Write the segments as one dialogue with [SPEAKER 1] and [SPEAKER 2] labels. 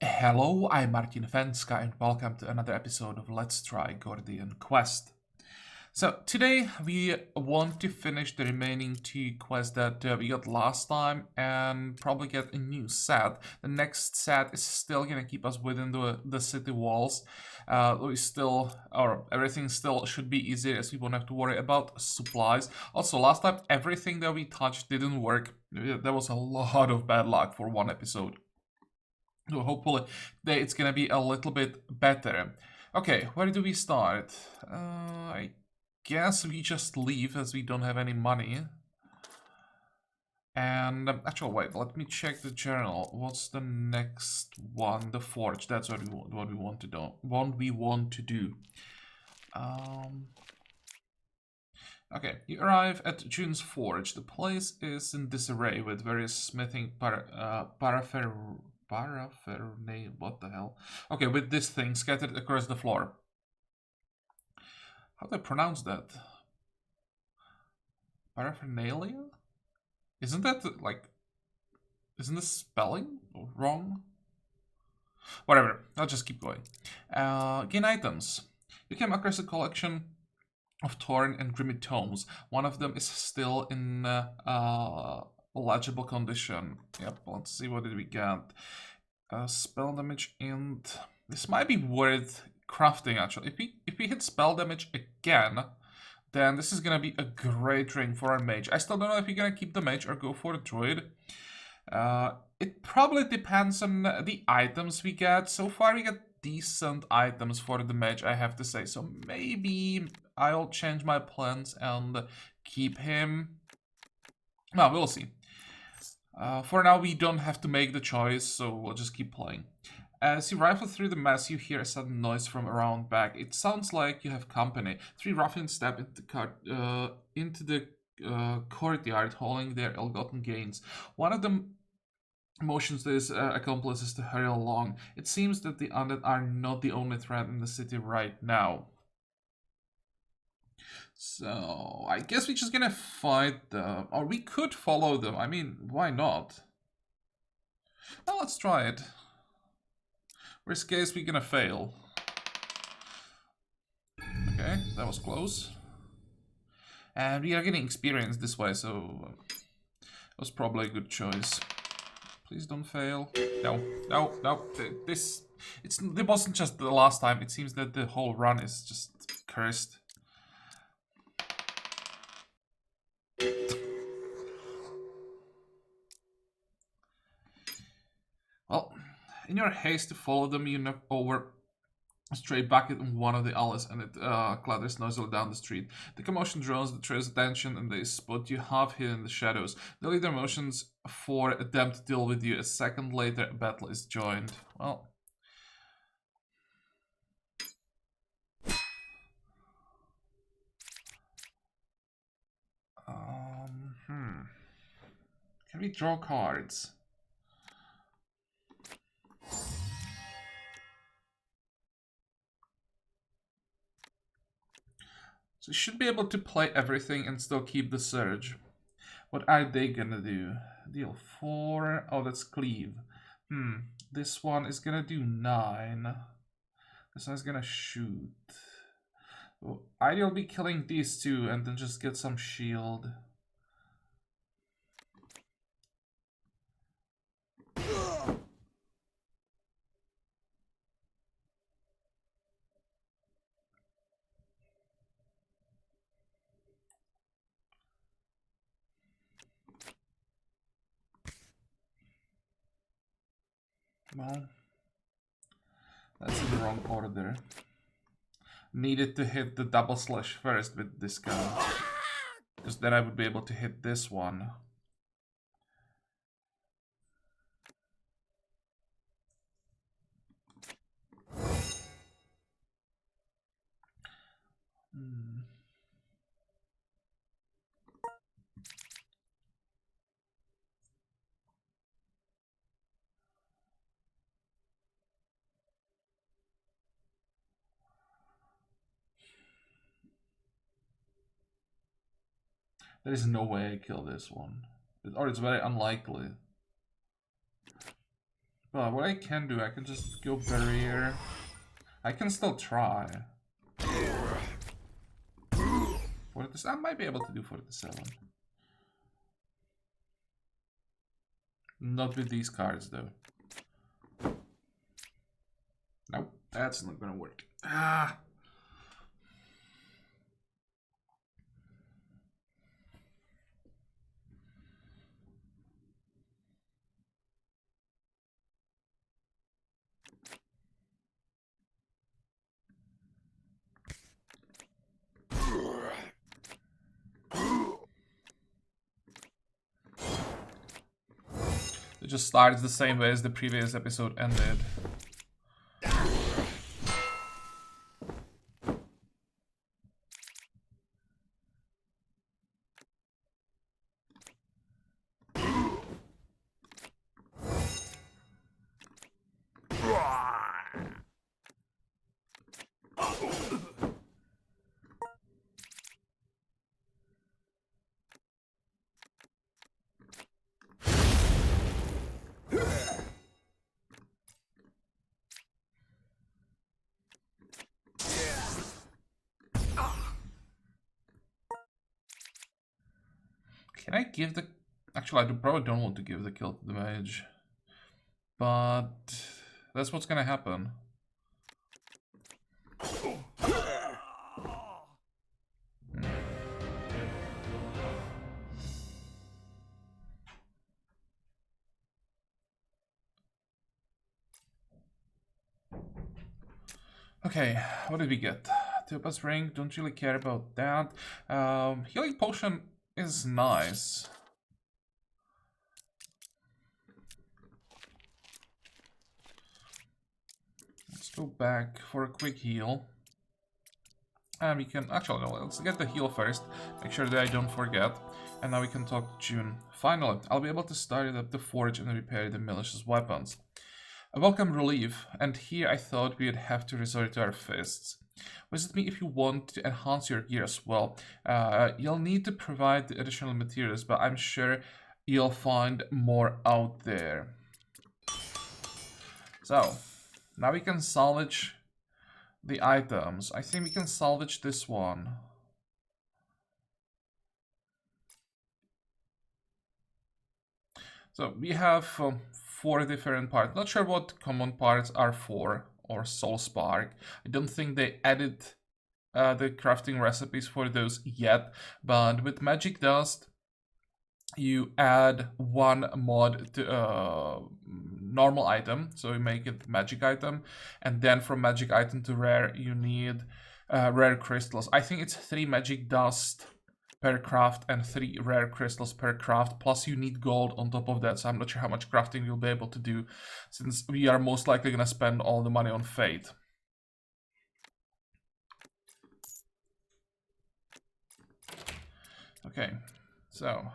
[SPEAKER 1] Hello, I'm Martin Fencka and welcome to another episode of Let's Try Gordian Quest. So today we want to finish the remaining two quests that we got last time and probably get a new set. The next set is still gonna keep us within the city walls. Everything still should be easier as we won't have to worry about supplies. Also, last time everything that we touched didn't work. There was a lot of bad luck for one episode. So hopefully today it's gonna be a little bit better. Okay, where do we start? I guess we just leave as we don't have any money. And actually, wait, let me check the journal. What's the next one? The forge. That's what we want to do. Okay, you arrive at June's forge. The place is in disarray with various smithing paraphernalia. What the hell? Okay, with this thing scattered across the floor. How do I pronounce that? Paraphernalia? Isn't that like... Isn't the spelling wrong? Whatever, I'll just keep going. Gain items. You came across a collection of torn and grimy tomes. One of them is still in legible condition. Yep, let's see what did we get. Spell damage, and this might be worth crafting actually. If we hit spell damage again, then this is gonna be a great ring for our mage. I still don't know if we're gonna keep the mage or go for the druid. It probably depends on the items we get. So far we get decent items for the mage, I have to say. So maybe I'll change my plans and keep him. Well, we'll see. For now, we don't have to make the choice, so we'll just keep playing. As you rifle through the mess, you hear a sudden noise from around back. It sounds like you have company. Three ruffians step into the courtyard, hauling their ill-gotten gains. One of them motions to his accomplices to hurry along. It seems that the undead are not the only threat in the city right now. So, I guess we're just gonna fight them. Or we could follow them. I mean, why not? Well, let's try it. Worst case, we're gonna fail. Okay, that was close. And we are getting experience this way, so it was probably a good choice. Please don't fail. No, no, no. It wasn't just the last time. It seems that the whole run is just cursed. Well, in your haste to follow them, you knock over a stray bucket in one of the alleys, and it clatters noisily down the street. The commotion draws the trail's attention, and they spot you half hidden in the shadows. The leader motions for them to deal with you. A second later, a battle is joined. Well... Can we draw cards? So you should be able to play everything and still keep the surge. What are they gonna do? Deal 4. Oh, that's cleave. This one is gonna do 9. This one's gonna shoot. So I'll be killing these two and then just get some shield. Well, that's in the wrong order. Needed to hit the double slash first with this gun, because then I would be able to hit this one. There is no way I kill this one. Or it's very unlikely. But what I can do, I can just go barrier. I can still try. 47, I might be able to do 47. Not with these cards though. Nope, that's not gonna work. Ah! It just starts the same way as the previous episode ended. Can I give the... Actually, I probably don't want to give the kill to the mage. But that's what's gonna happen. Okay, what did we get? Topaz ring, don't really care about that. Healing potion is nice. Let's go back for a quick heal. And we can, actually no, let's get the heal first, make sure that I don't forget. And now we can talk June. Finally, I'll be able to start up the forge and repair the malicious weapons. A welcome relief, and here I thought we'd have to resort to our fists. Visit me if you want to enhance your gear as well. You'll need to provide the additional materials, but I'm sure you'll find more out there. So, now we can salvage the items. I think we can salvage this one. So, we have 4 different parts. Not sure what common parts are for, or soul spark. I don't think they added the crafting recipes for those yet, but with magic dust you add 1 mod to normal item, so you make it magic item, and then from magic item to rare you need rare crystals. I think it's 3 magic dust per craft and 3 rare crystals per craft, plus you need gold on top of that, so I'm not sure how much crafting you'll be able to do, since we are most likely gonna spend all the money on fate. Okay, so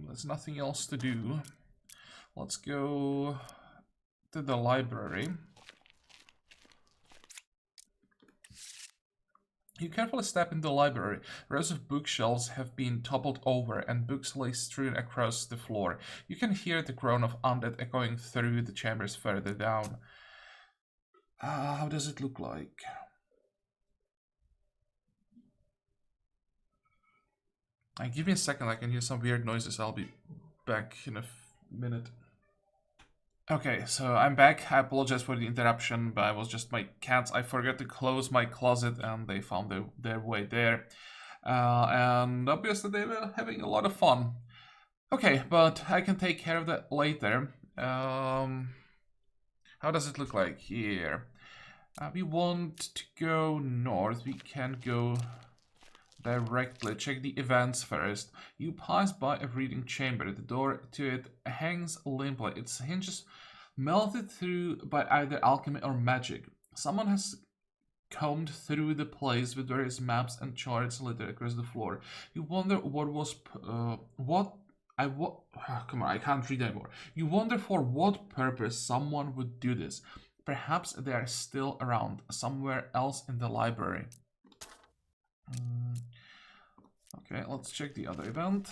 [SPEAKER 1] there's nothing else to do. Let's go to the library. You carefully step into the library. Rows of bookshelves have been toppled over and books lay strewn across the floor. You can hear the groan of undead echoing through the chambers further down. How does it look like? Give me a second, I can hear some weird noises. I'll be back in a minute. Okay, so I'm back. I apologize for the interruption, but it was just my cats. I forgot to close my closet and they found their way there. And obviously they were having a lot of fun. Okay, but I can take care of that later. How does it look like here? We want to go north. We can go directly. Check the events first. You pass by a reading chamber. The door to it hangs limply. Its hinges melted through by either alchemy or magic. Someone has combed through the place with various maps and charts littered across the floor. You wonder what was come on, I can't read anymore. You wonder for what purpose someone would do this. Perhaps they are still around, somewhere else in the library. Okay, let's check the other event.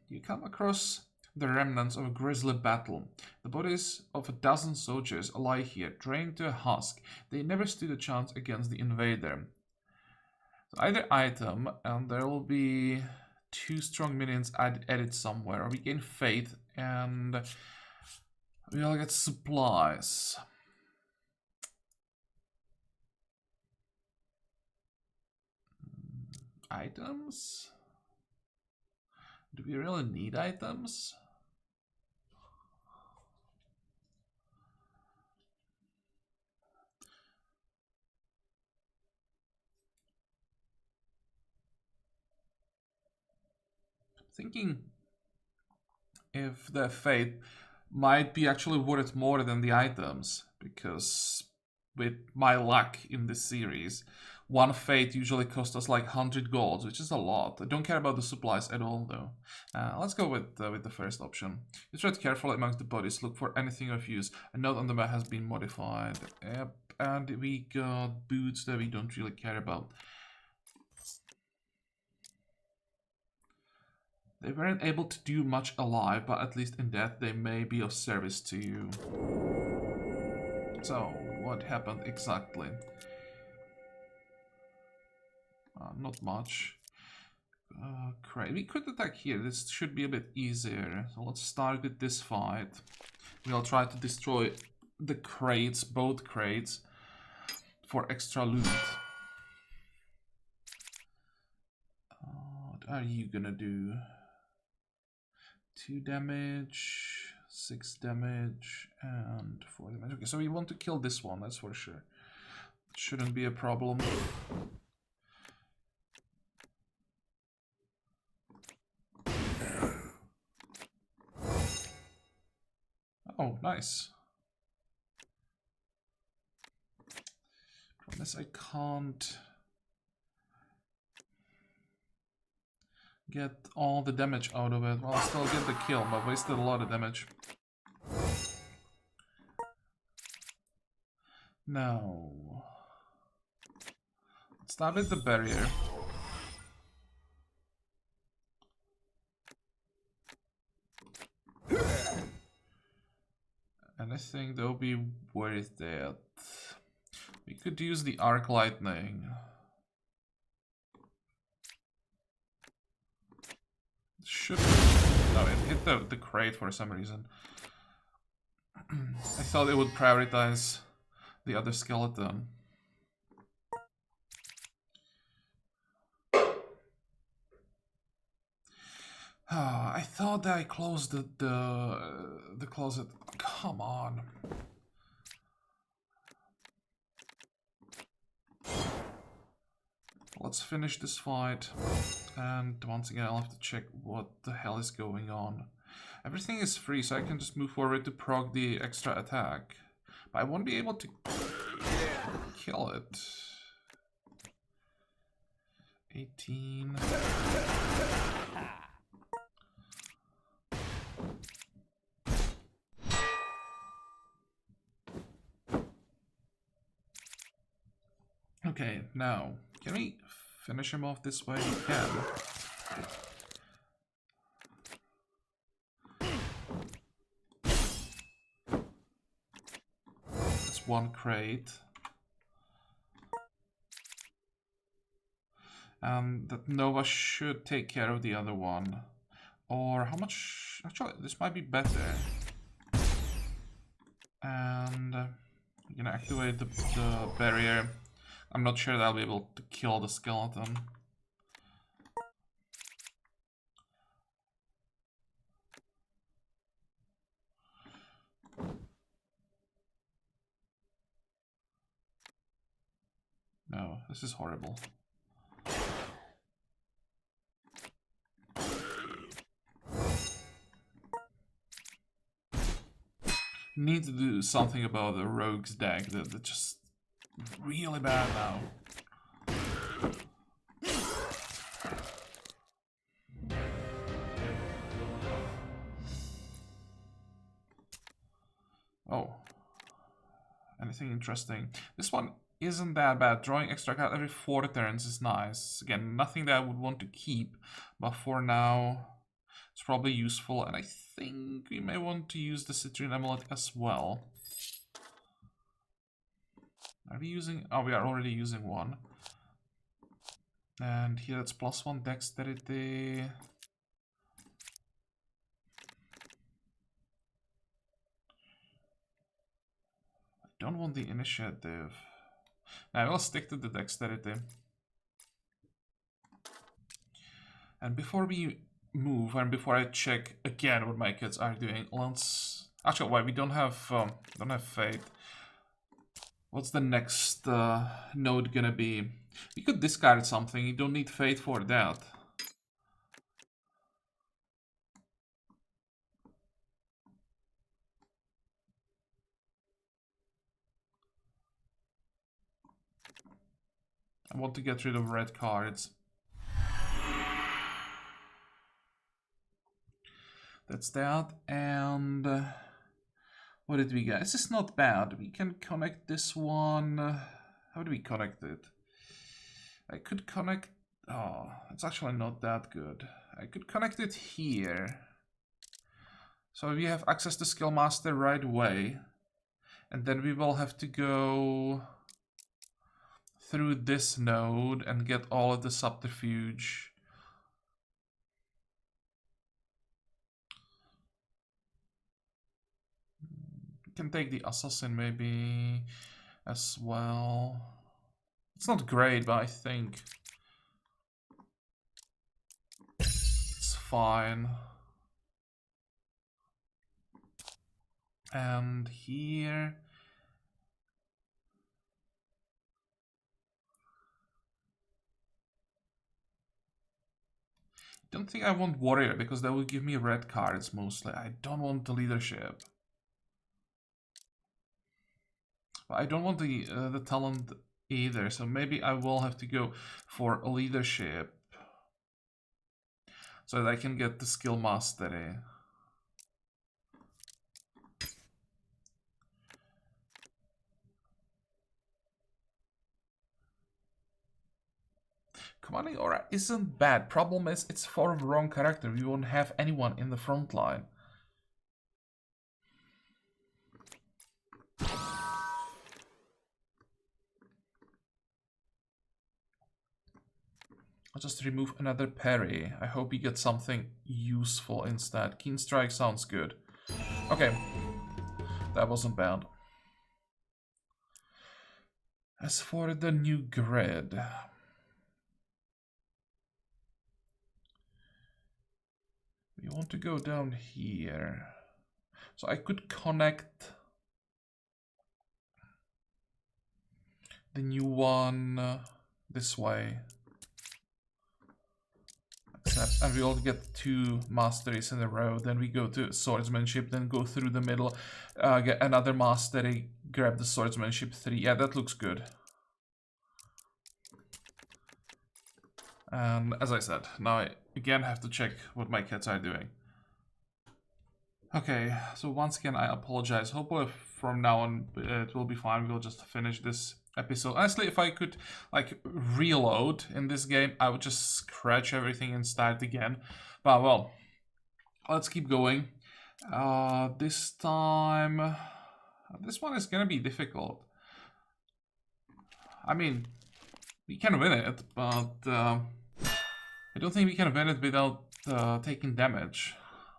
[SPEAKER 1] You come across the remnants of a grisly battle. The bodies of a dozen soldiers lie here, drained to a husk. They never stood a chance against the invader. So either item, and there will be 2 strong minions added somewhere, or we gain faith and we'll get supplies. Items? Do we really need items? Thinking if the fate might be actually worth more than the items, because with my luck in this series, one fate usually costs us like 100 golds, which is a lot. I don't care about the supplies at all though. Let's go with the first option. You tread carefully amongst the bodies, look for anything of use. A note on the map has been modified. Yep, and we got boots that we don't really care about. They weren't able to do much alive, but at least in death they may be of service to you. So, what happened exactly? Not much. Great. We could attack here. This should be a bit easier. So let's start with this fight. We'll try to destroy the crates, both crates, for extra loot. What are you gonna do? 2 damage, 6 damage, and 4 damage. Okay, so we want to kill this one, that's for sure. Shouldn't be a problem. Oh, nice. From this I can't get all the damage out of it. Well, I'll still get the kill, but wasted a lot of damage. No. Start with the barrier. And I think they'll be worth it. We could use the arc lightning. Should no, it hit the crate for some reason. I thought it would prioritize the other skeleton. I thought that I closed the closet. Come on. Let's finish this fight. And once again, I'll have to check what the hell is going on. Everything is free, so I can just move forward to proc the extra attack. But I won't be able to kill it. 18. Okay, now, can we finish him off this way? We can. That's one crate. And that Nova should take care of the other one. Or how much... Actually, this might be better. And I'm gonna activate the barrier. I'm not sure that I'll be able to kill the skeleton. No, this is horrible. Need to do something about the rogues deck. They're just really bad now. Oh. Anything interesting? This one isn't that bad. Drawing extra card every 4 turns is nice. Again, nothing that I would want to keep, but for now, It's probably useful, and I think we may want to use the citrine amulet as well. Are we using... Oh, we are already using one. And here it's +1 dexterity. I don't want the initiative. I will stick to the dexterity. And before we move, and before I check again what my kids are doing, let's... Actually, why we don't have fate. What's the next node gonna be? We could discard something. You don't need fate for that. I want to get rid of red cards. That's that, and what did we get? This is not bad. We can connect this one. How do we connect it? I could connect... Oh, it's actually not that good. I could connect it here. So we have access to Skill Master right away. And then we will have to go through this node and get all of the subterfuge. We can take the assassin maybe as well. It's not great, but I think it's fine. And here... I don't think I want warrior because that will give me red cards mostly. I don't want the leadership. But I don't want the talent either, so maybe I will have to go for leadership so that I can get the skill mastery. Commanding Aura isn't bad. Problem is, it's for the wrong character. We won't have anyone in the front line. I'll just remove another parry. I hope we get something useful instead. Keen Strike sounds good. Okay. That wasn't bad. As for the new grid... We want to go down here. So I could connect the new one this way. Except, and we all get 2 masteries in a row. Then we go to swordsmanship, then go through the middle, get another mastery, grab the swordsmanship 3. Yeah, that looks good. And as I said, now I again have to check what my cats are doing. Okay, so once again I apologize. Hopefully from now on it will be fine. We'll just finish this episode. Honestly, if I could like reload in this game, I would just scratch everything and start again. But well, let's keep going. This time, this one is gonna be difficult. I mean, we can win it, but I don't think we can win it without taking damage.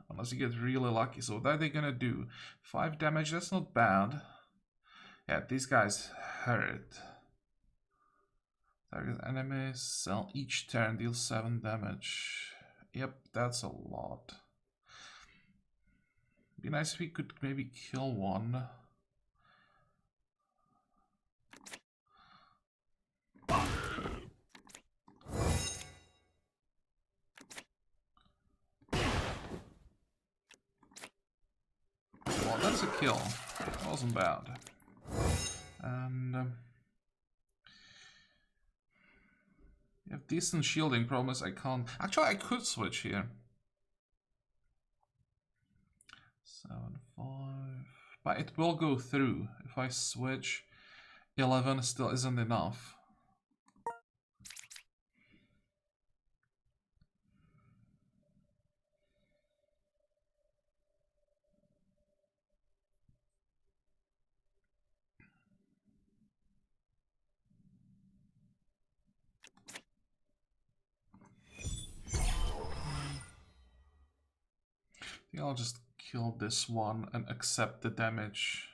[SPEAKER 1] Unless you get really lucky. So what are they gonna do? 5 damage, that's not bad. Yeah, these guys hurt. Target enemies, each turn deals 7 damage. Yep, that's a lot. Be nice if we could maybe kill one. Well, that's a kill. That wasn't bad. And you have decent shielding. Problem is I can't. Actually, I could switch here. 7, 5. But it will go through. If I switch, 11 still isn't enough. think I'll just kill this one and accept the damage.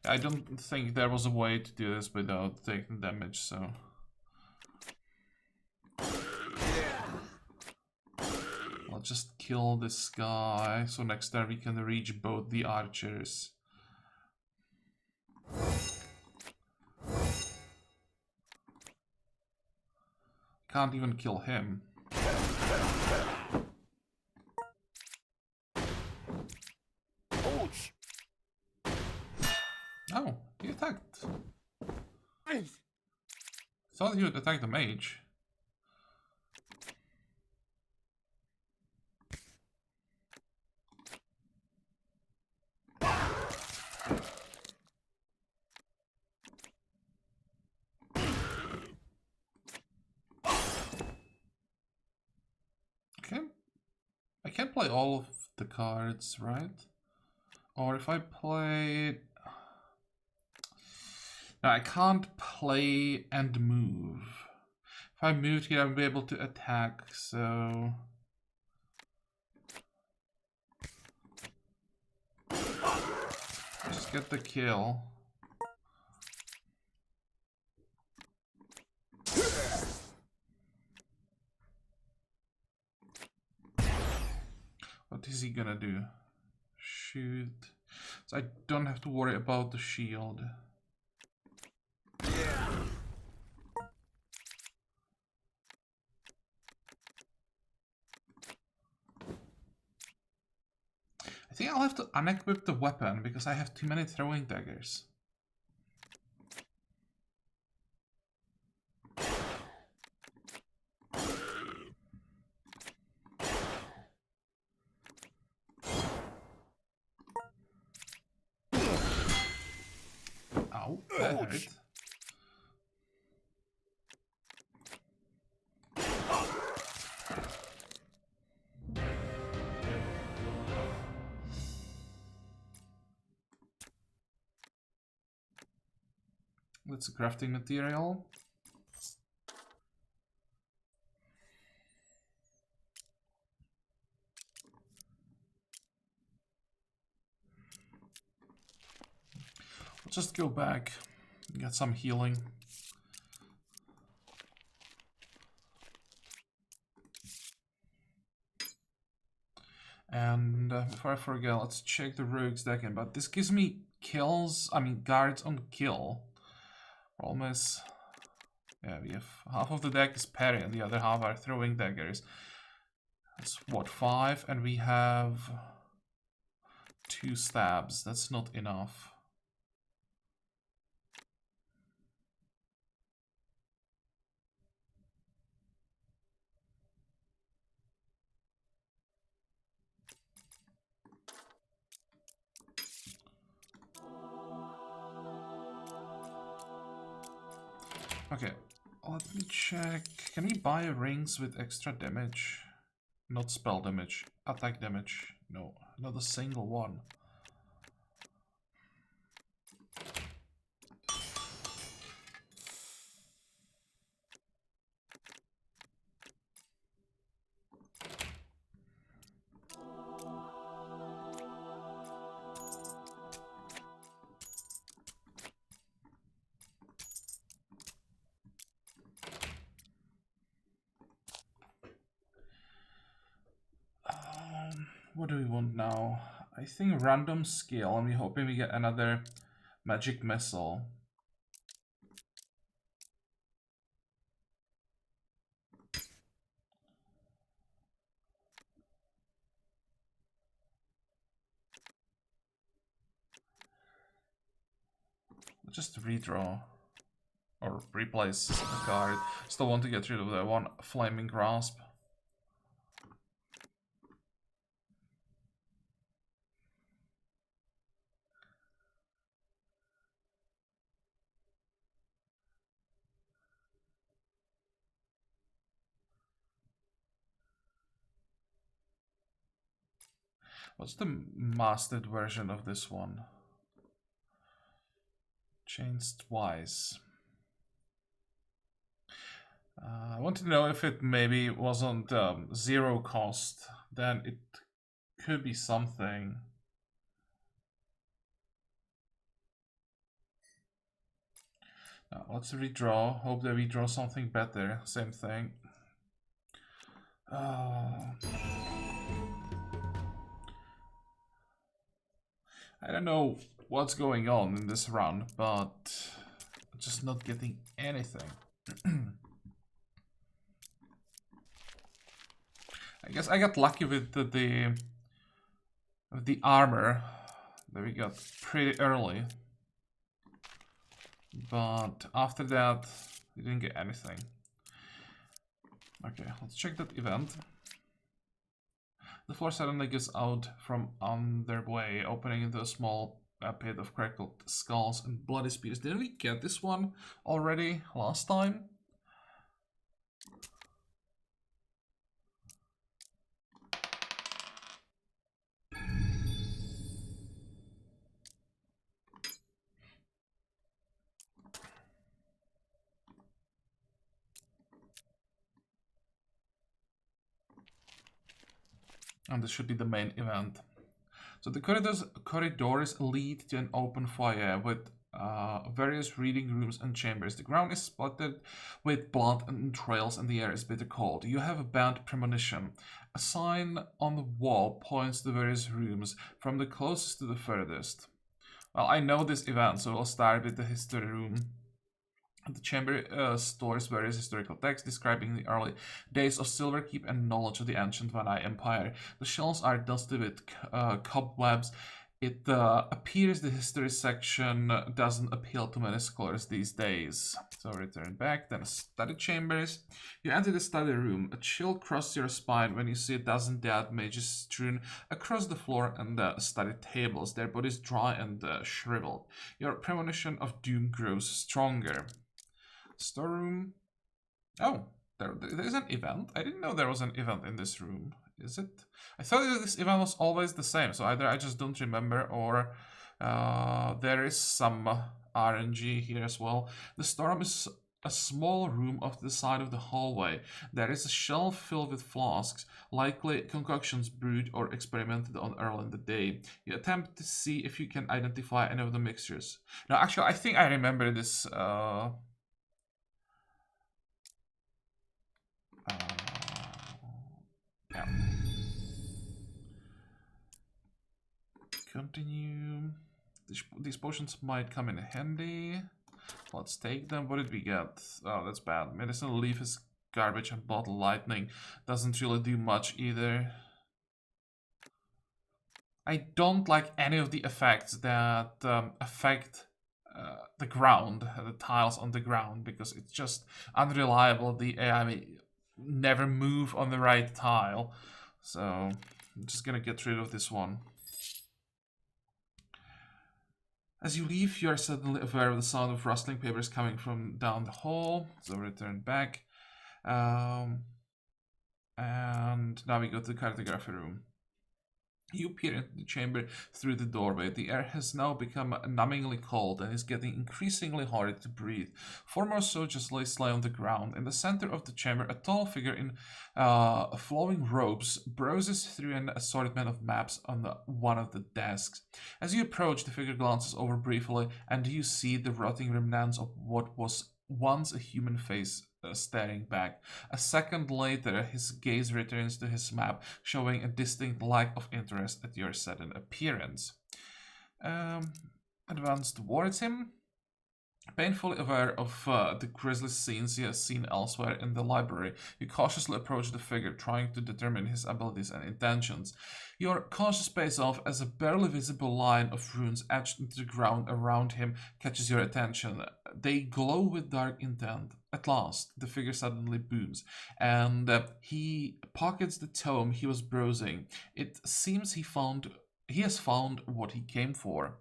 [SPEAKER 1] I don't think there was a way to do this without taking damage, so... I'll just kill this guy, so next turn we can reach both the archers. Can't even kill him.
[SPEAKER 2] Ouch!
[SPEAKER 1] Oh, he attacked. Thought he would attack the mage. Okay. I can't play all of the cards, right? Or if I play... No, I can't play and move. If I moved here, I'll be able to attack, so... Just get the kill. What is he gonna do? Shoot. So I don't have to worry about the shield. I think I'll have to unequip the weapon because I have too many throwing daggers. Ow, that hurt. That's a crafting material. I'll just go back and get some healing. And before I forget, let's check the rogues deck in. But this gives me kills, I mean guards on kill. Almost, yeah, we have half of the deck is parry and the other half are throwing daggers. That's what, 5, and we have 2 stabs. That's not enough. Okay, let me check. Can we buy rings with extra damage? Not spell damage, attack damage. No, not a single one. What do we want now? I think random skill, and we're hoping we get another magic missile. Just redraw or replace a card. Still want to get rid of the one flaming grasp. What's the mastered version of this one? Changed twice. I want to know if it maybe wasn't zero cost. Then it could be something. Let's redraw. Hope that we draw something better. Same thing. I don't know what's going on in this round, but I'm just not getting anything. I guess I got lucky with the armor that we got pretty early. But after that, we didn't get anything. Okay, let's check that event. The floor suddenly gives out from underway, opening into a small pit of crackled skulls and bloody spears. Didn't we get this one already last time? And this should be the main event. So the corridors lead to an open foyer with various reading rooms and chambers. The ground is spotted with blood and trails, and the air is bitter cold. You have a bad premonition. A sign on the wall points to various rooms, from the closest to the furthest. Well, I know this event, so we'll start with the history room. The chamber stores various historical texts describing the early days of Silverkeep and knowledge of the ancient Vanai Empire. The shelves are dusty with cobwebs. It appears the history section doesn't appeal to many scholars these days. So return back, then study chambers. You enter the study room. A chill crosses your spine when you see a dozen dead mages strewn across the floor and the study tables, their bodies dry and shriveled. Your premonition of doom grows stronger. Storeroom. Oh, there's an event. I didn't know there was an event in this room. Is it? I thought that this event was always the same. So either I just don't remember, or there is some RNG here as well. The storeroom is a small room off the side of the hallway. There is a shelf filled with flasks, likely concoctions brewed or experimented on early in the day. You attempt to see if you can identify any of the mixtures. Now, actually, I think I remember this. Yeah. Continue. These potions might come in handy. Let's take them. What did we get? Oh, that's bad. Medicinal leaf is garbage, and bottle lightning doesn't really do much either. I don't like any of the effects that affect the ground, the tiles on the ground, because it's just unreliable. The AI may never move on the right tile. So I'm just gonna get rid of this one. As you leave, you are suddenly aware of the sound of rustling papers coming from down the hall. So return back. And now we go to the cartography room. You peer into the chamber through the doorway. The air has now become numbingly cold and is getting increasingly harder to breathe. Four more soldiers lie on the ground. In the center of the chamber, a tall figure in flowing robes browses through an assortment of maps on one of the desks. As you approach, the figure glances over briefly, and you see the rotting remnants of what was once a human face staring back. A second later, his gaze returns to his map, showing a distinct lack of interest at your sudden appearance. Advance towards him. Painfully aware of the grisly scenes he has seen elsewhere in the library, you cautiously approach the figure, trying to determine his abilities and intentions. Your cautious pays off as a barely visible line of runes etched into the ground around him catches your attention. They glow with dark intent. At last, the figure suddenly booms, and he pockets the tome he was browsing. It seems he has found what he came for.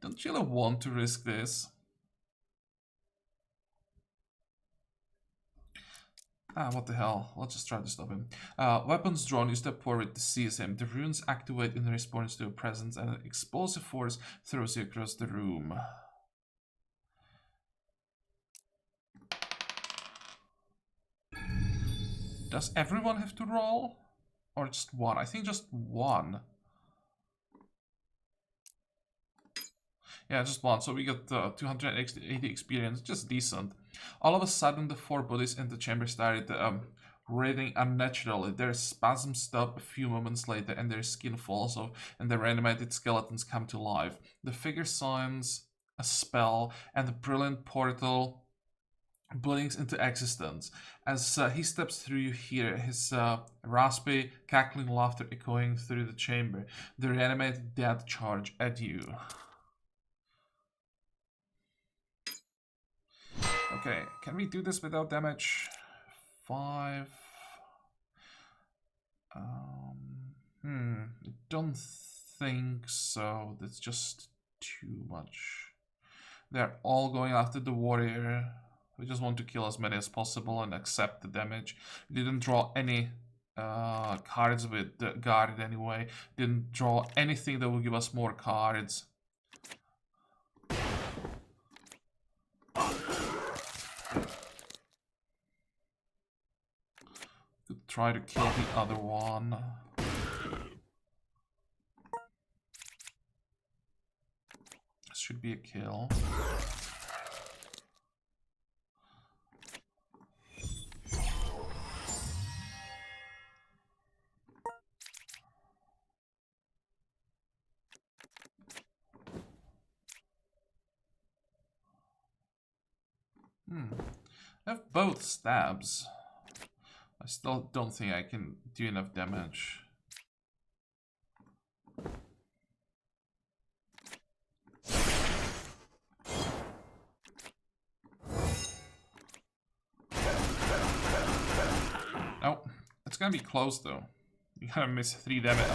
[SPEAKER 1] Don't really want to risk this. Ah, what the hell? Let's just try to stop him. Weapons drawn, use the portrait to seize him. The runes activate in response to a presence, and an explosive force throws you across the room. Does everyone have to roll? Or just one? I think just one. Yeah, just one. So we got 280 experience, just decent. All of a sudden, the four bodies in the chamber started breathing unnaturally. Their spasms stop a few moments later, and their skin falls off, and their animated skeletons come to life. The figure signs a spell, and the brilliant portal blinks into existence. As he steps through, you hear his raspy, cackling laughter echoing through the chamber. The reanimated death charge at you. Okay, can we do this without damage? 5. I don't think so. That's just too much. They're all going after the warrior. We just want to kill as many as possible and accept the damage. We didn't draw any cards with the guard anyway. Didn't draw anything that will give us more cards. Could try to kill the other one. This should be a kill. I have both stabs. I still don't think I can do enough damage. Oh, it's gonna be close though. You gotta miss 3 damage.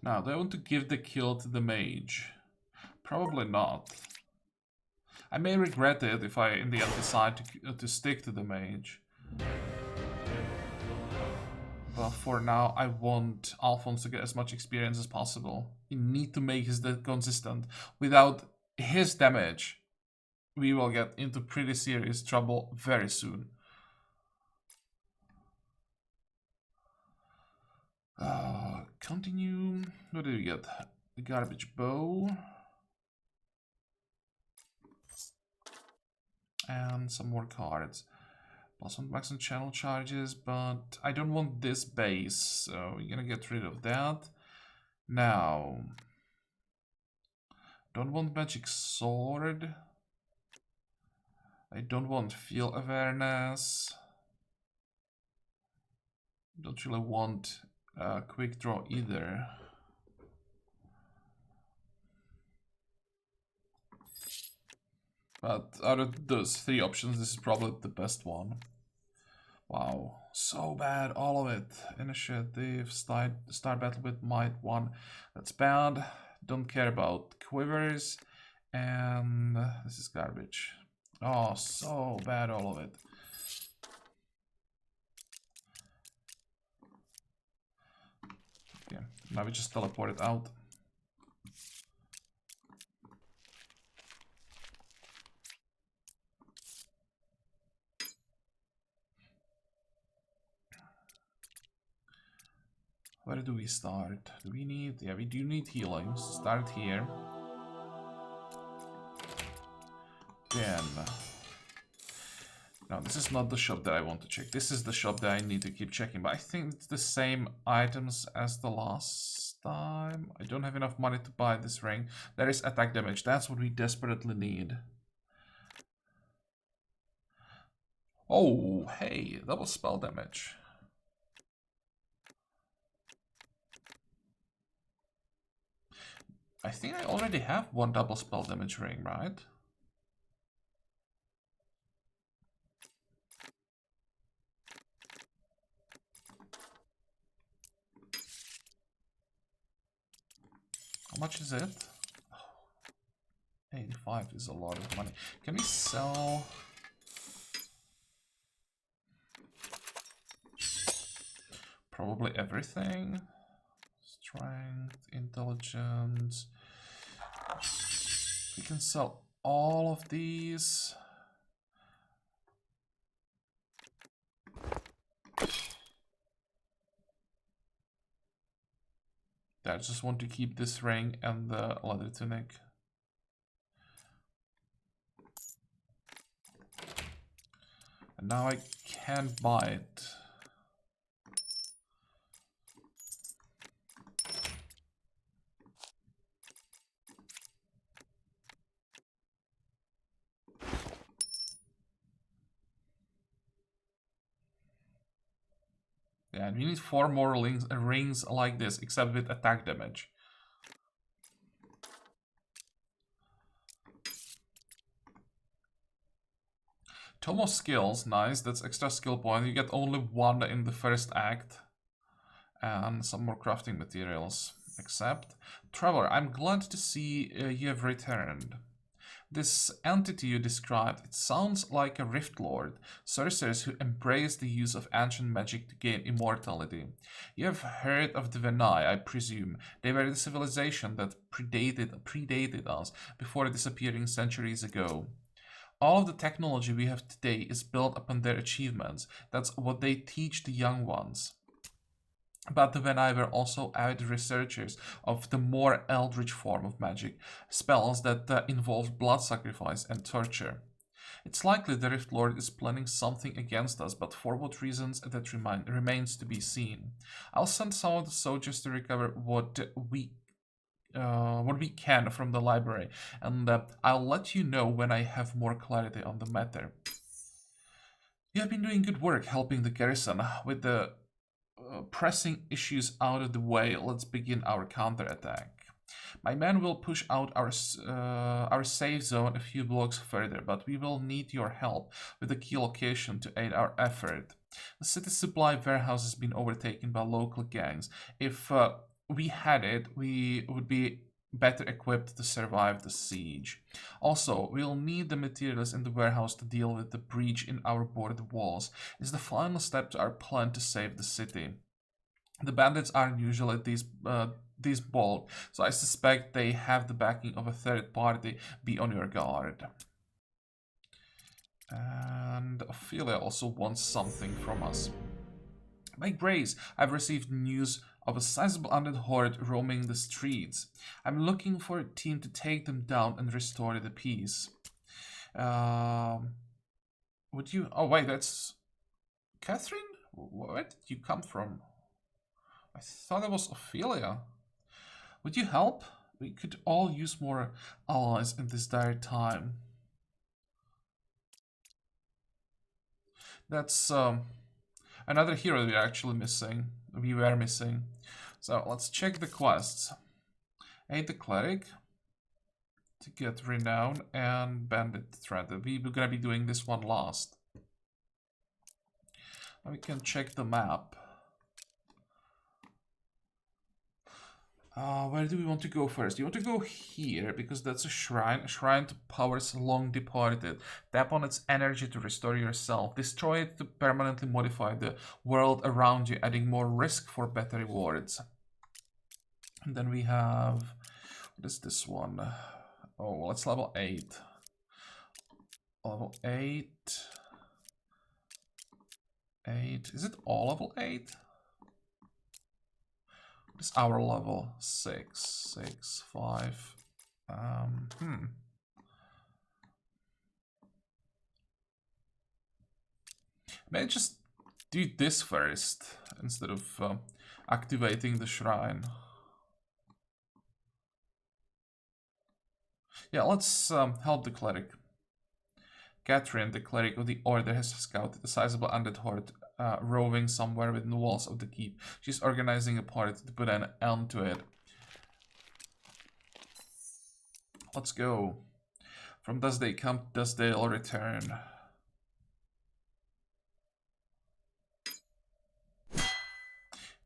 [SPEAKER 1] Now, do I want to give the kill to the mage? Probably not. I may regret it if I in the end decide to stick to the mage. But for now, I want Alphonse to get as much experience as possible. You need to make his death consistent. Without his damage, we will get into pretty serious trouble very soon. Continue. What do we get? The garbage bow. And some more cards. Plus 1 max on channel charges, but I don't want this base, so we're gonna get rid of that. Now, don't want magic sword. I don't want field awareness. Don't really want quick draw either. But out of those 3 options, this is probably the best one. Wow, so bad, all of it. Initiative, start battle with might 1. That's bad. Don't care about quivers. And this is garbage. Oh, so bad, all of it. Okay, now we just teleport it out. Where do we start? Do we need... Yeah, we do need healing. So start here. Then... No, this is not the shop that I want to check. This is the shop that I need to keep checking. But I think it's the same items as the last time. I don't have enough money to buy this ring. There is attack damage. That's what we desperately need. Oh, hey, double spell damage. I think I already have one double spell damage ring, right? How much is it? 85 is a lot of money. Can we sell... probably everything? Strength, intelligence... We can sell all of these. I just want to keep this ring and the leather tunic. And now I can't buy it. Yeah, we need 4 more rings like this, except with attack damage. Tomo skills, nice, that's extra skill point. You get only 1 in the first act. And some more crafting materials. Except, Traveler, I'm glad to see you have returned. This entity you described, it sounds like a Rift Lord, sorcerers who embrace the use of ancient magic to gain immortality. You have heard of the Venai, I presume. They were the civilization that predated us before disappearing centuries ago. All of the technology we have today is built upon their achievements. That's what they teach the young ones. But the Venai were also avid researchers of the more eldritch form of magic, spells that involved blood sacrifice and torture. It's likely the Rift Lord is planning something against us, but for what reasons that remains to be seen. I'll send some of the soldiers to recover what we can from the library, and I'll let you know when I have more clarity on the matter. You have been doing good work helping the garrison with the pressing issues out of the way. Let's begin our counterattack. My men will push out our safe zone a few blocks further, but we will need your help with the key location to aid our effort. The city supply warehouse has been overtaken by local gangs. If we had it, we would be better equipped to survive the siege. Also, we'll need the materials in the warehouse to deal with the breach in our border walls. It's the final step to our plan to save the city. The bandits aren't usually this bold, so I suspect they have the backing of a third party. Be on your guard. And Ophelia also wants something from us. By grace, I've received news of a sizable undead horde roaming the streets. I'm looking for a team to take them down and restore the peace. Would you... Oh, wait, that's... Catherine? Where did you come from? I thought it was Ophelia. Would you help? We could all use more allies in this dire time. That's another hero we're actually missing. We were missing. So let's check the quests. Aid the cleric to get renown and bandit threat. We're gonna be doing this one last. Now we can check the map. Where do we want to go first? You want to go here, because that's a shrine. A shrine to powers long departed. Tap on its energy to restore yourself. Destroy it to permanently modify the world around you, adding more risk for better rewards. And then we have... What is this one? Oh, well, it's level 8. Level 8. 8. Is it all level 8? It's our level 6, 6, 5. May I just do this first instead of activating the shrine? Yeah, let's help the cleric. Catherine, the cleric of the Order, has scouted a sizable undead horde roving somewhere within the walls of the keep. She's organizing a party to put an end to it. Let's go. From dusk they come, dusk they'll return.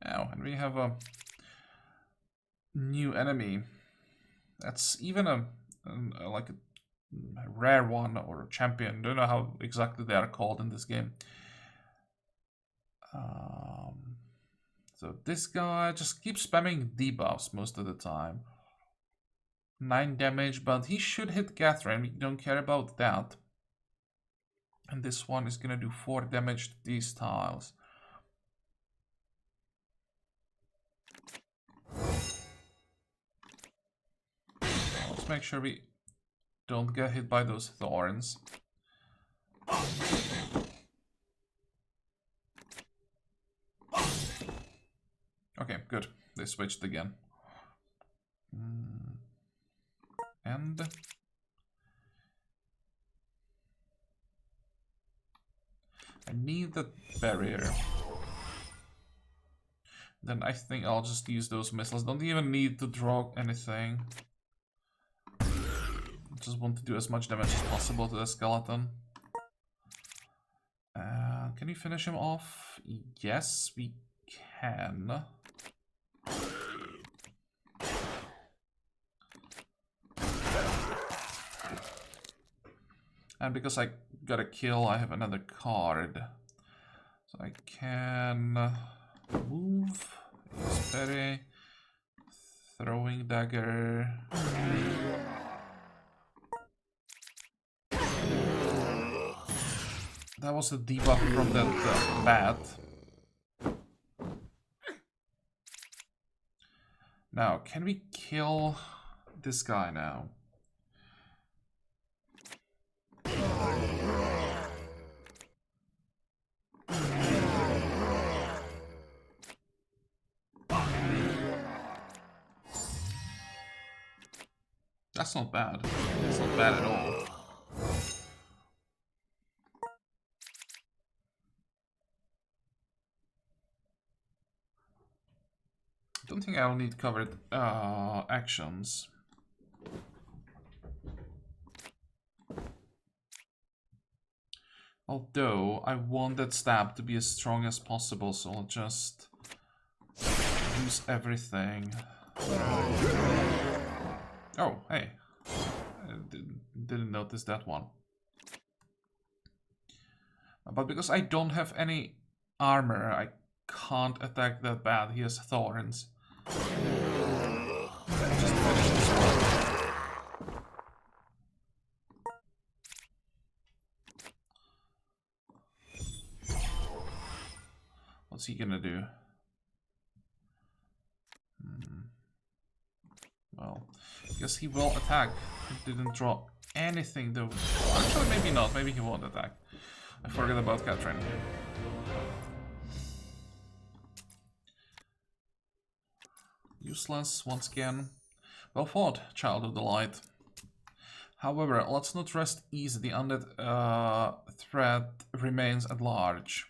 [SPEAKER 1] Now, and we have a new enemy. That's even like a rare one or a champion. Don't know how exactly they are called in this game. So this guy just keeps spamming debuffs most of the time. 9 damage, but he should hit Catherine. We don't care about that. And this one is gonna do 4 damage to these tiles. Let's make sure we don't get hit by those thorns. Okay, good. They switched again. And I need that barrier. Then I think I'll just use those missiles. Don't even need to draw anything. Just want to do as much damage as possible to the skeleton. Can you finish him off? Yes, we can. And because I got a kill, I have another card. So I can move, use parry, throwing dagger. That was the debuff from that bat. Now, can we kill this guy now? That's not bad. That's not bad at all. I don't think I'll need covered actions. Although, I want that stab to be as strong as possible, so I'll just use everything. Oh, hey. I didn't notice that one. But because I don't have any armor, I can't attack that bad. He has thorns. Just finish this one. What's he gonna do? Well, I guess he will attack. He didn't draw anything though. Actually, maybe not. Maybe he won't attack. I forgot about Catherine. Useless once again. Well fought, child of the light. However, let's not rest easy. The undead threat remains at large.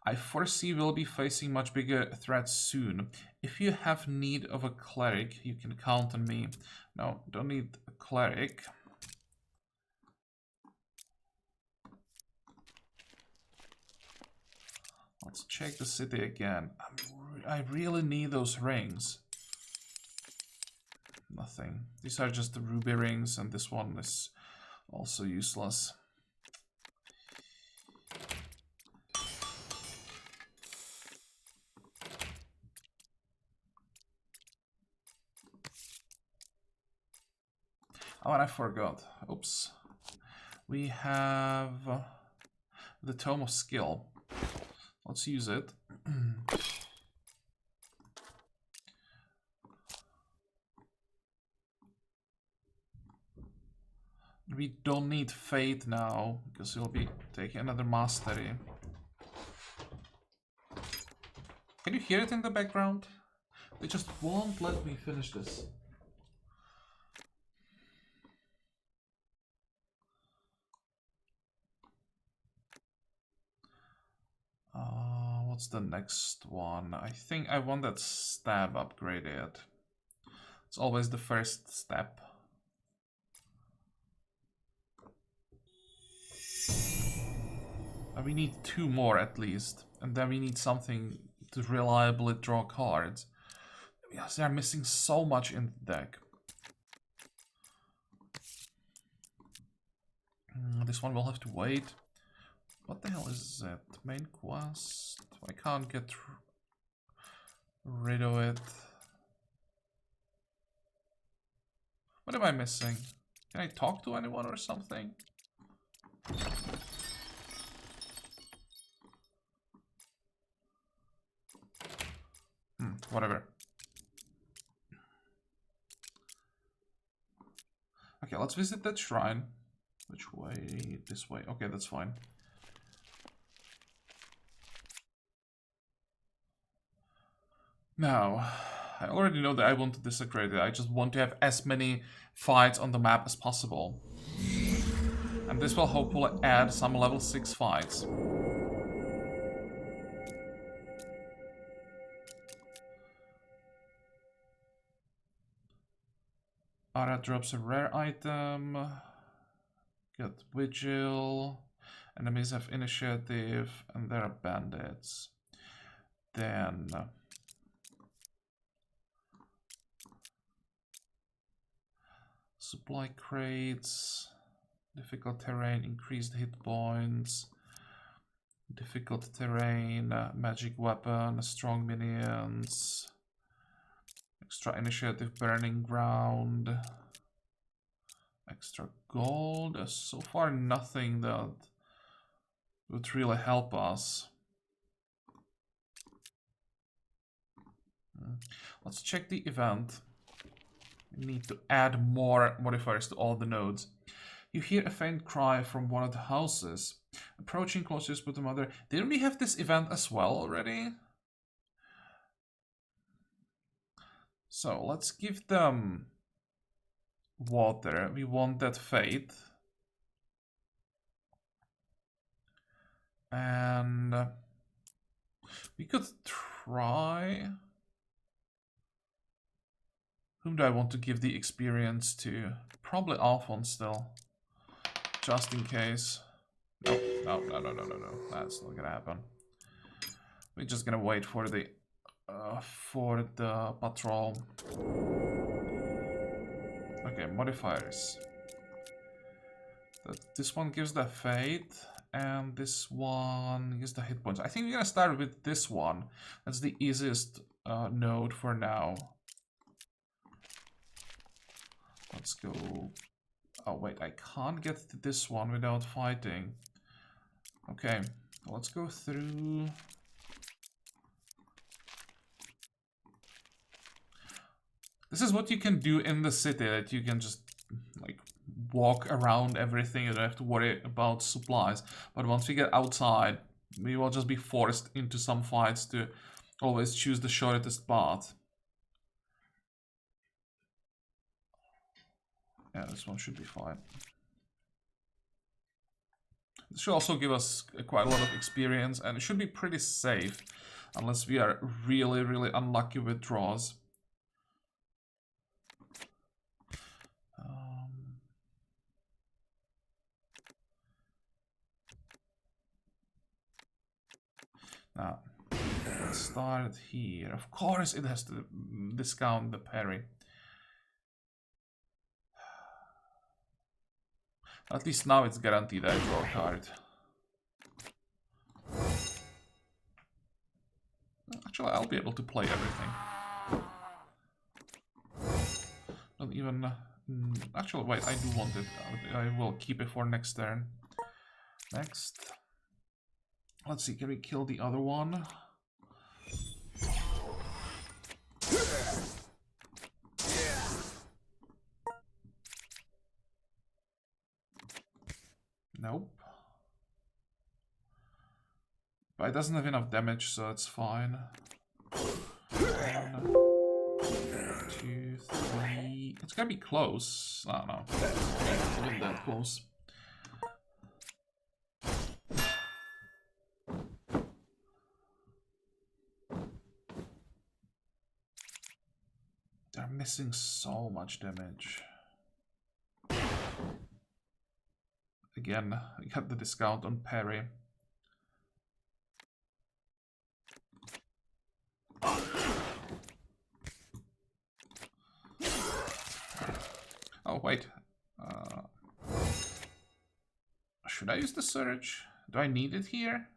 [SPEAKER 1] I foresee we'll be facing much bigger threats soon. If you have need of a cleric, you can count on me. No, don't need a cleric. Let's check the city again. I really need those rings. Nothing. These are just the ruby rings, and this one is also useless. Oh, and I forgot. Oops. We have the Tome of Skill. Let's use it. We don't need Fate now, because we'll be taking another Mastery. Can you hear it in the background? They just won't let me finish this. what's the next one? I think I want that stab upgraded. It's always the first step. And we need 2 more at least. And then we need something to reliably draw cards. Yes, they are missing so much in the deck. This one will have to wait. What the hell is it? Main quest? I can't get rid of it. What am I missing? Can I talk to anyone or something? Whatever. Okay, let's visit that shrine. Which way? This way. Okay, that's fine. Now, I already know that I want to disagree. I just want to have as many fights on the map as possible. And this will hopefully add some level 6 fights. Ara drops a rare item. Get Vigil. Enemies have initiative and there are bandits. Then supply crates, difficult terrain, increased hit points, difficult terrain, magic weapon, strong minions, extra initiative, burning ground, extra gold. So far nothing that would really help us. Let's check the event. We need to add more modifiers to all the nodes. You hear a faint cry from one of the houses. Approaching closest with the mother. Didn't we have this event as well already? So let's give them water. We want that fate. And we could try... Whom do I want to give the experience to? Probably Alphonse still. Just in case. No. That's not gonna happen. We're just gonna wait for the patrol. Okay, modifiers. This one gives the fate, and this one gives the hit points. I think we're gonna start with this one. That's the easiest node for now. Let's go. Oh wait, I can't get to this one without fighting. Okay, let's go through. This is what you can do in the city, that you can just like walk around everything. You don't have to worry about supplies. But once we get outside, we will just be forced into some fights to always choose the shortest path. Yeah, this one should be fine. This should also give us quite a lot of experience, and it should be pretty safe, unless we are really, really unlucky with draws. Now, let's start here. Of course, it has to discount the parry. At least now it's guaranteed I draw a card. Actually, I'll be able to play everything. Don't even... Actually, wait, I do want it. I will keep it for next turn. Next. Let's see, can we kill the other one? Nope. But it doesn't have enough damage, so it's fine. 1, 2, 3. It's gonna be close. I don't know. It's not that close. I'm missing so much damage. Again, I got the discount on parry. Oh, wait. Should I use the surge? Do I need it here?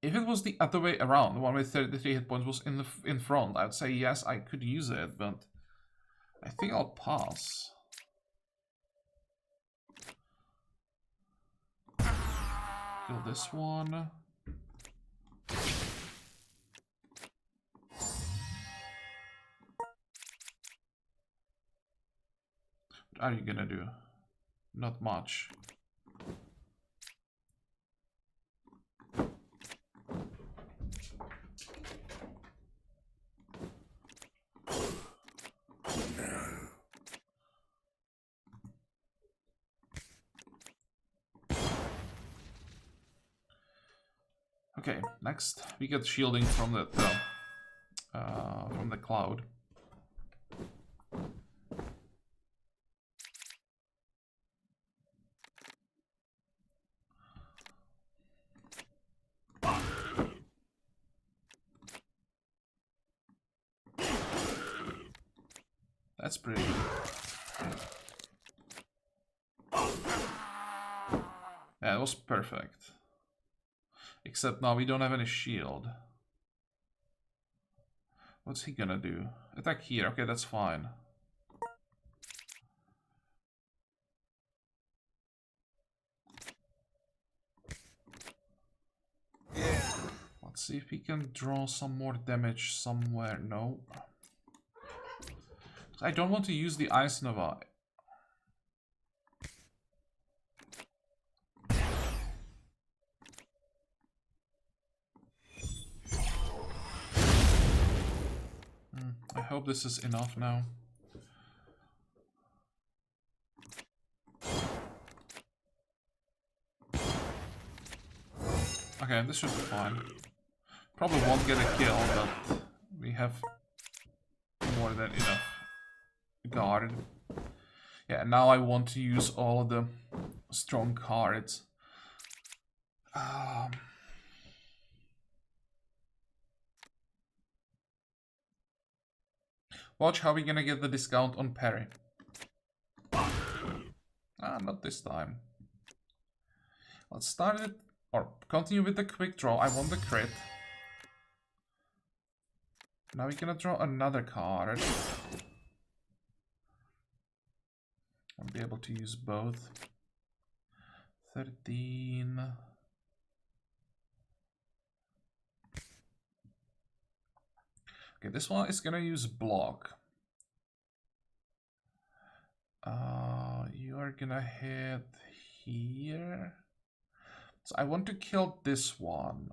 [SPEAKER 1] If it was the other way around, the one with 33 hit points was in front, I'd say yes, I could use it, but I think I'll pass. Kill this one. What are you gonna do? Not much. Okay, next we get shielding from the cloud. That's pretty good. Yeah, it was perfect. Except now we don't have any shield. What's he gonna do? Attack here. Okay, that's fine. Let's see if he can draw some more damage somewhere. No. I don't want to use the Ice Nova. I hope this is enough now. Okay, this should be fine. Probably won't get a kill, but we have more than enough guard. Yeah, now I want to use all of the strong cards. Watch how we're gonna get the discount on parry. Not this time. Let's start it, or continue with the quick draw. I want the crit. Now we're gonna draw another card. I'll be able to use both. 13. Okay, this one is gonna use block. You are gonna hit here. So I want to kill this one.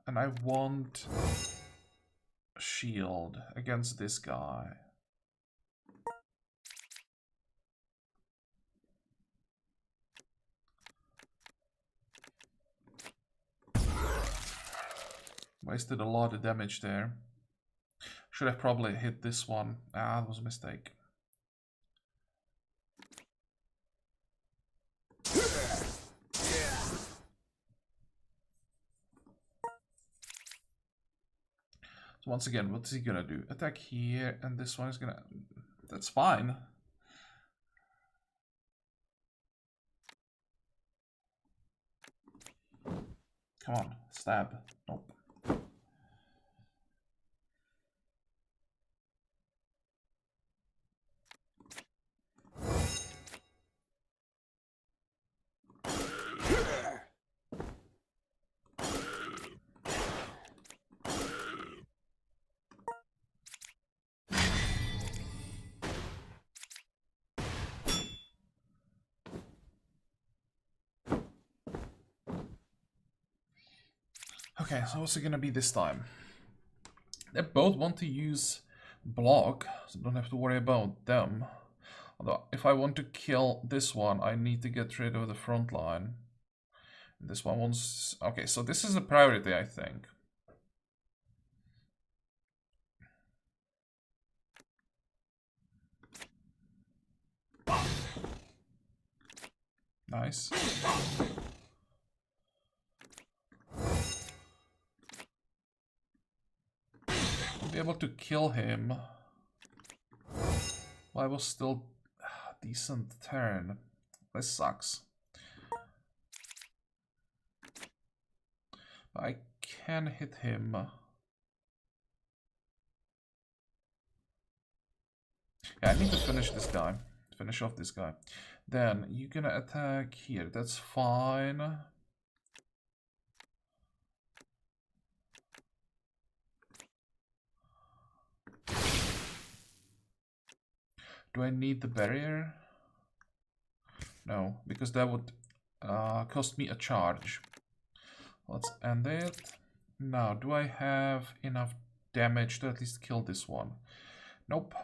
[SPEAKER 1] And I want a shield against this guy. Wasted a lot of damage there. Should have probably hit this one. That was a mistake. So once again, what is he gonna do? Attack here, and this one is gonna... That's fine. Come on, stab. Nope. Okay, so what's it gonna be this time? They both want to use block, so don't have to worry about them. Although, if I want to kill this one, I need to get rid of the front line. This one wants... Okay, so this is a priority, I think. Nice. I'll be able to kill him. Well, I was still decent turn. This sucks. I can hit him. Yeah, I need to finish this guy. Finish off this guy. Then you're gonna attack here. That's fine. Do I need the barrier? No, because that would cost me a charge. Let's end it. Now, do I have enough damage to at least kill this one? Nope.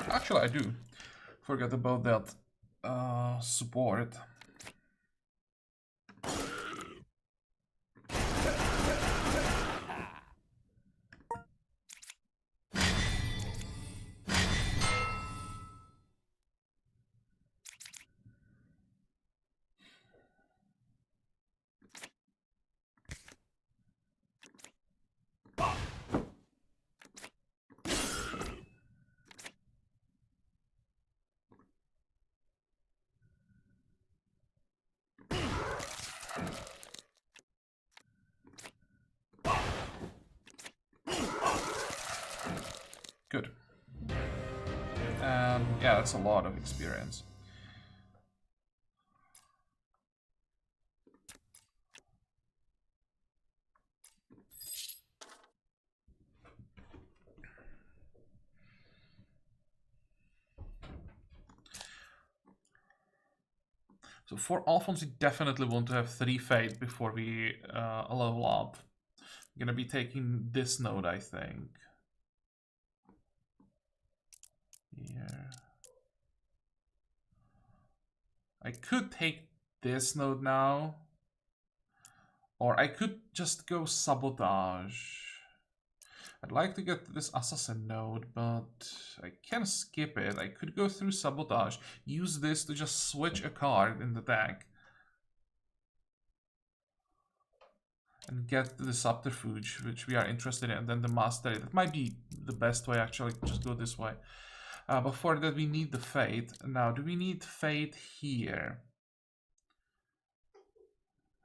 [SPEAKER 1] Actually, I do forget about that support. Good. And yeah, that's a lot of experience. So for Alphonse, we definitely want to have 3 Fate before we level up. I'm gonna be taking this node, I think. Here. I could take this node now. Or I could just go Sabotage. I'd like to get this Assassin node, but I can skip it. I could go through Sabotage, use this to just switch a card in the deck. And get the Subterfuge, which we are interested in, and then the Mastery. That might be the best way, actually, just go this way. But for that we need the Fate. Now, do we need Fate here?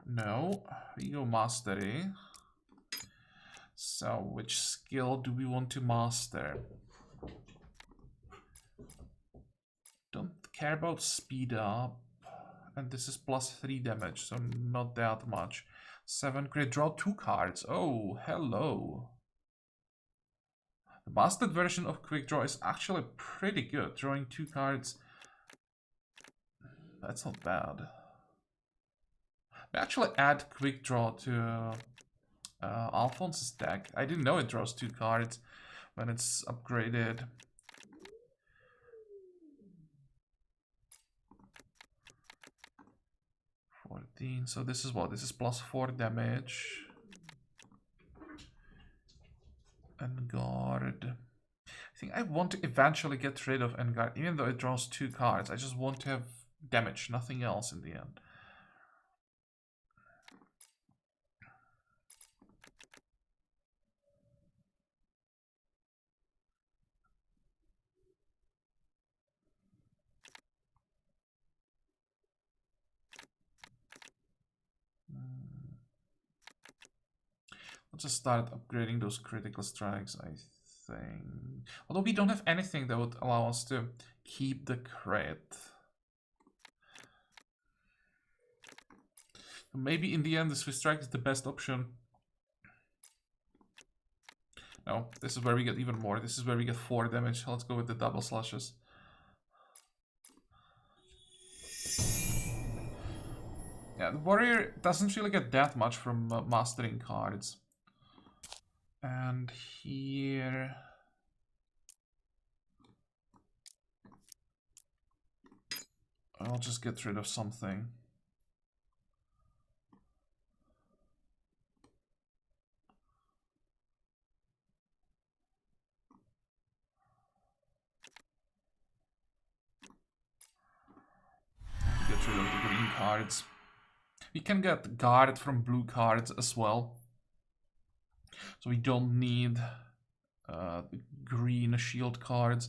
[SPEAKER 1] No, we go Mastery. So, which skill do we want to master? Don't care about speed up. And this is +3 damage, so not that much. 7 crit, draw 2 cards. Oh, hello. The mastered version of Quick Draw is actually pretty good. Drawing 2 cards. That's not bad. We actually add Quick Draw to Alphonse's deck. I didn't know it draws 2 cards when it's upgraded. So this is what? This is +4 damage. And guard. I think I want to eventually get rid of Enguard, even though it draws 2 cards. I just want to have damage, nothing else in the end. Let's just start upgrading those critical strikes, I think. Although we don't have anything that would allow us to keep the crit. Maybe in the end the Swiss strike is the best option. No, this is where we get even more. This is where we get 4 damage. Let's go with the double slashes. Yeah, the warrior doesn't really get that much from mastering cards. And here... I'll just get rid of something. Get rid of the green cards. We can get guard from blue cards as well. So we don't need the green shield cards.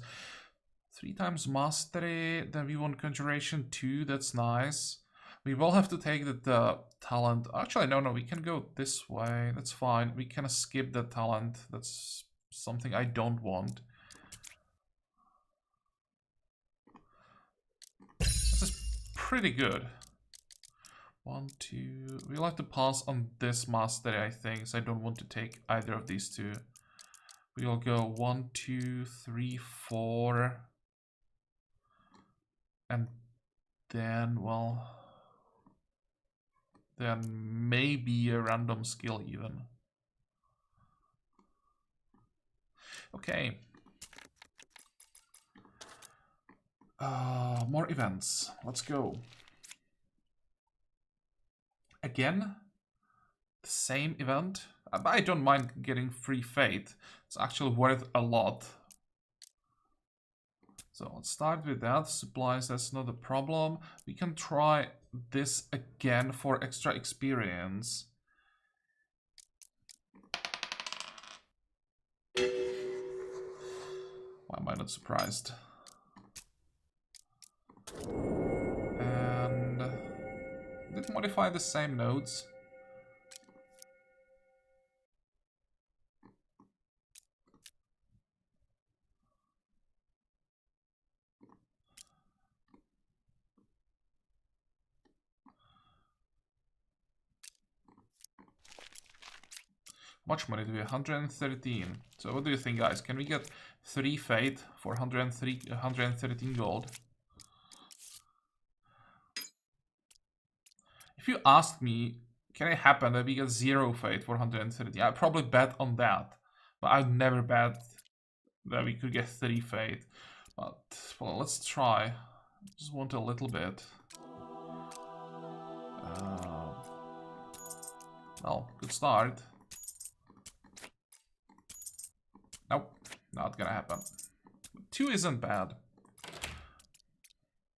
[SPEAKER 1] 3 times mastery, then we want conjuration 2, that's nice. We will have to take the talent. Actually, no, we can go this way, that's fine. We can skip the talent, that's something I don't want. This is pretty good. 1, 2, we'll have to pass on this mastery, I think, so I don't want to take either of these two. We'll go 1, 2, 3, 4. And then, well, then maybe a random skill even. Okay. More events. Let's go. Again, the same event. I don't mind getting free fate. It's actually worth a lot. So let's start with that. Supplies, that's not a problem. We can try this again for extra experience. Why am I not surprised? And did it modify the same nodes? Much money do we have? 113. So what do you think, guys? Can we get 3 fate for 113 gold? If you ask me, can it happen that we get 0 fate for 113? I'd probably bet on that. But I'd never bet that we could get 3 fate. But, well, let's try. Just want a little bit. Well, good start. Nope, not gonna happen. 2 isn't bad.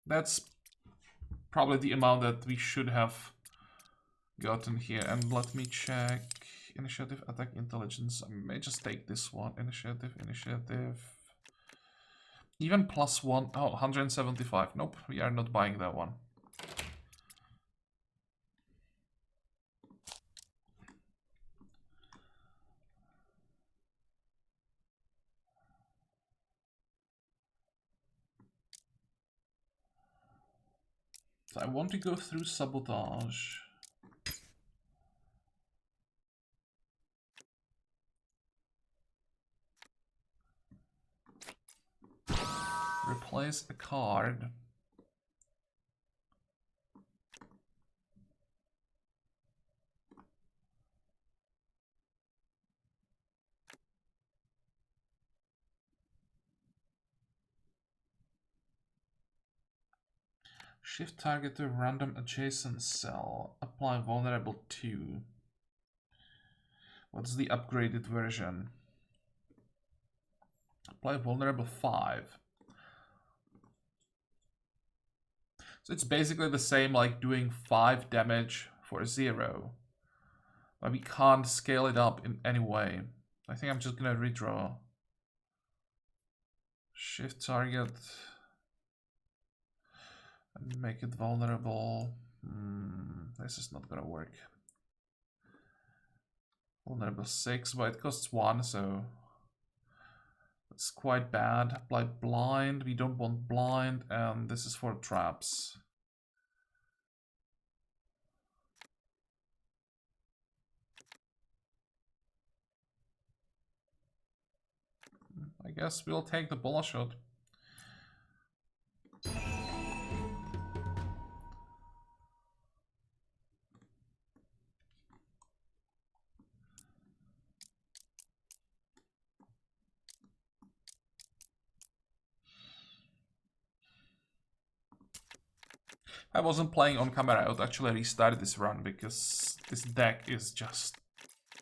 [SPEAKER 1] That's probably the amount that we should have gotten here. And let me check. Initiative, attack, intelligence. I may just take this one. Initiative. Even +1. Oh, 175. Nope, we are not buying that one. So I want to go through sabotage. Replace a card. Shift target to a random adjacent cell. Apply vulnerable 2. What's the upgraded version? Apply vulnerable 5. So it's basically the same like doing 5 damage for 0. But we can't scale it up in any way. I think I'm just gonna redraw. Shift target. And make it vulnerable. This is not gonna work. Vulnerable 6, but it costs 1, so it's quite bad. Apply blind. We don't want blind, and this is for traps. I guess we'll take the bullet shot. I wasn't playing on camera. I would actually restarted this run because this deck is just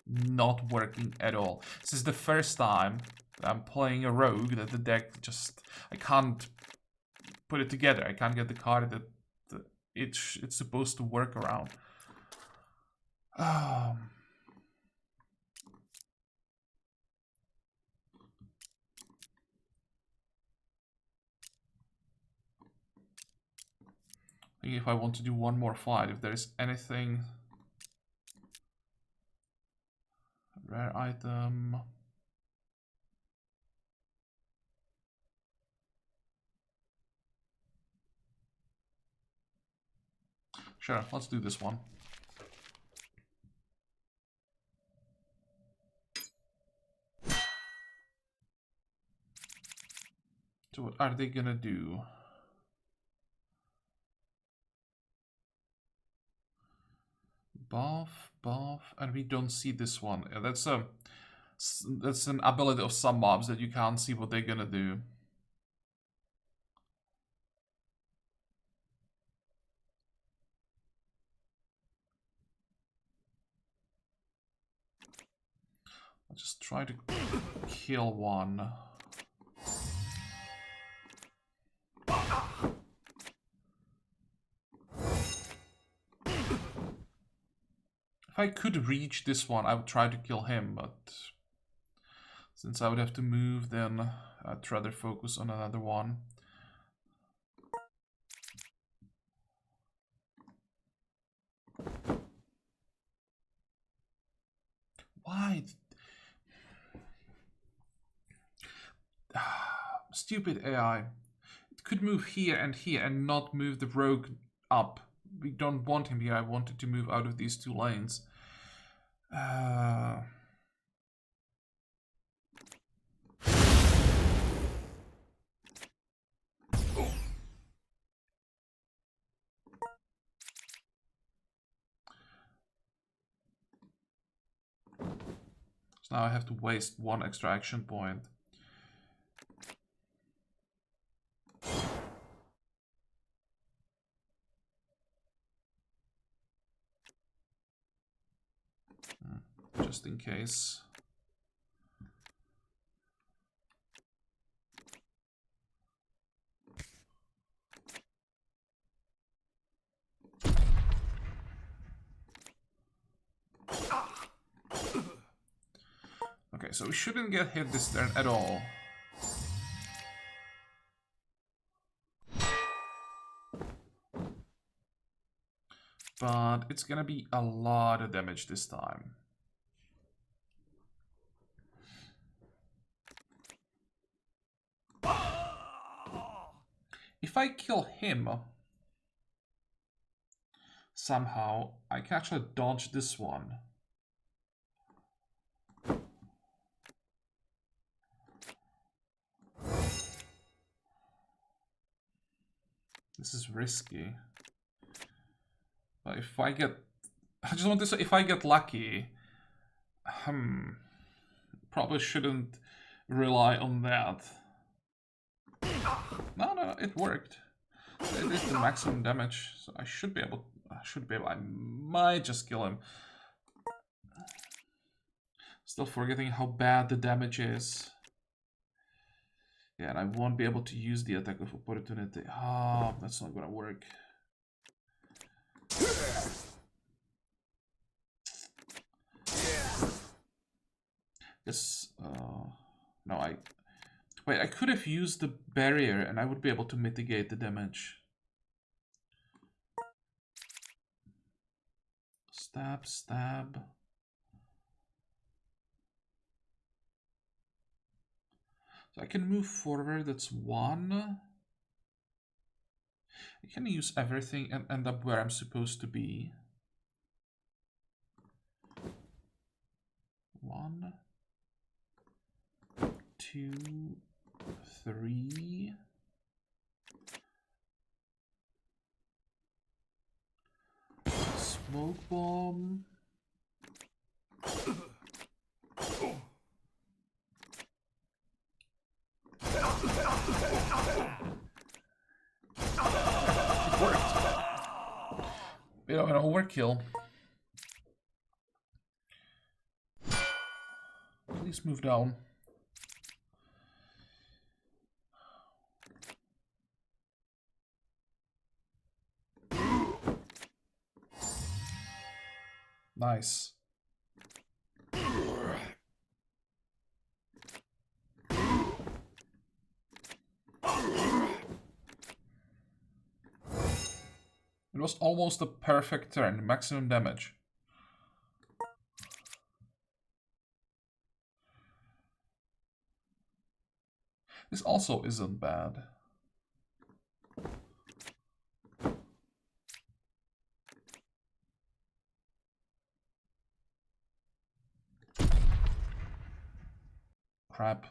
[SPEAKER 1] not working at all. This is the first time I'm playing a rogue that the deck just... I can't put it together. I can't get the card that it's supposed to work around. I think if I want to do one more fight, if there's anything... Rare item... Sure, let's do this one. So what are they gonna do? Buff, buff, and we don't see this one. Yeah, that's an ability of some mobs that you can't see what they're gonna do. I'll just try to kill one. If I could reach this one, I would try to kill him, but since I would have to move, then I'd rather focus on another one. Why? Stupid AI. It could move here and not move the rogue up. We don't want him here. I wanted to move out of these two lanes. So now I have to waste one extra action point. Just in case. Okay, so we shouldn't get hit this turn at all. But it's gonna be a lot of damage this time. If I kill him, somehow, I can actually dodge this one. This is risky. But if I get... I just want to say, if I get lucky... probably shouldn't rely on that. No, it worked. It is the maximum damage, so I should be able... I might just kill him. Still forgetting how bad the damage is. Yeah, and I won't be able to use the attack of opportunity. Oh, that's not gonna work. Yes, no, wait, I could have used the barrier and I would be able to mitigate the damage. Stab, stab. So I can move forward, that's one. I can use everything and end up where I'm supposed to be. 1, 2, 3. Smoke bomb. It worked. Bit of an overkill. Please move down. Nice. It was almost a perfect turn, maximum damage. This also isn't bad. Crap.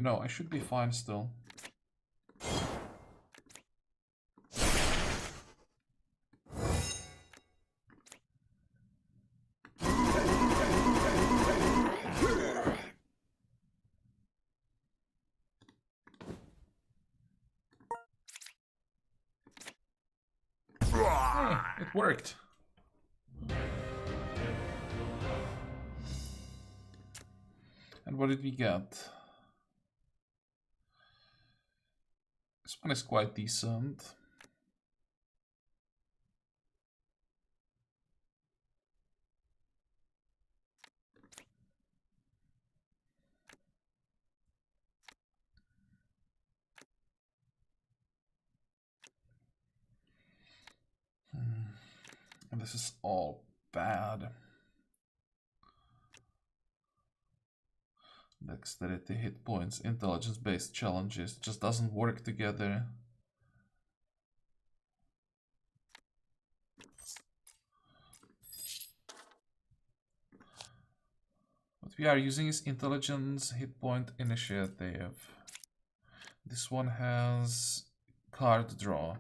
[SPEAKER 1] No, I should be fine still. Hey, it worked. And what did we get? This one is quite decent. And this is all bad. Dexterity, hit points, intelligence-based challenges just doesn't work together. What we are using is intelligence, hit point, initiative. This one has card draw.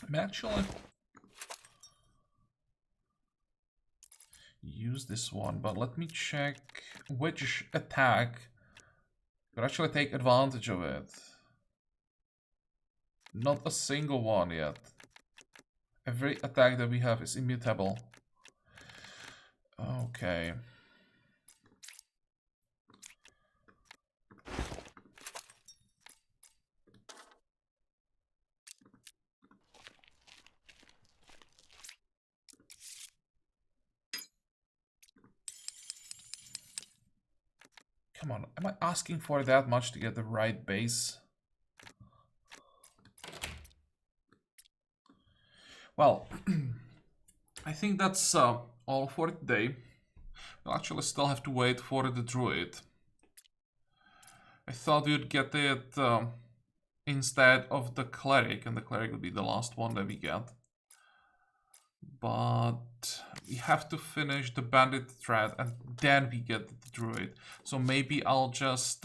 [SPEAKER 1] I'm actually use this one, but let me check which attack could actually take advantage of it. Not a single one yet. Every attack that we have is immutable. Okay. Come on, am I asking for that much to get the right base? Well, I think that's all for today. We'll actually still have to wait for the druid. I thought we'd get it instead of the cleric, and the cleric would be the last one that we get. But we have to finish the bandit thread and then we get the druid. So maybe I'll just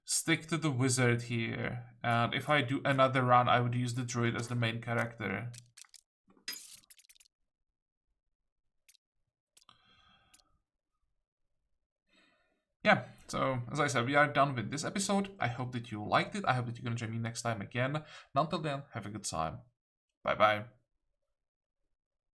[SPEAKER 1] stick to the wizard here. And if I do another run, I would use the druid as the main character. Yeah, so as I said, we are done with this episode. I hope that you liked it. I hope that you're going to join me next time again. And until then, have a good time. Bye-bye.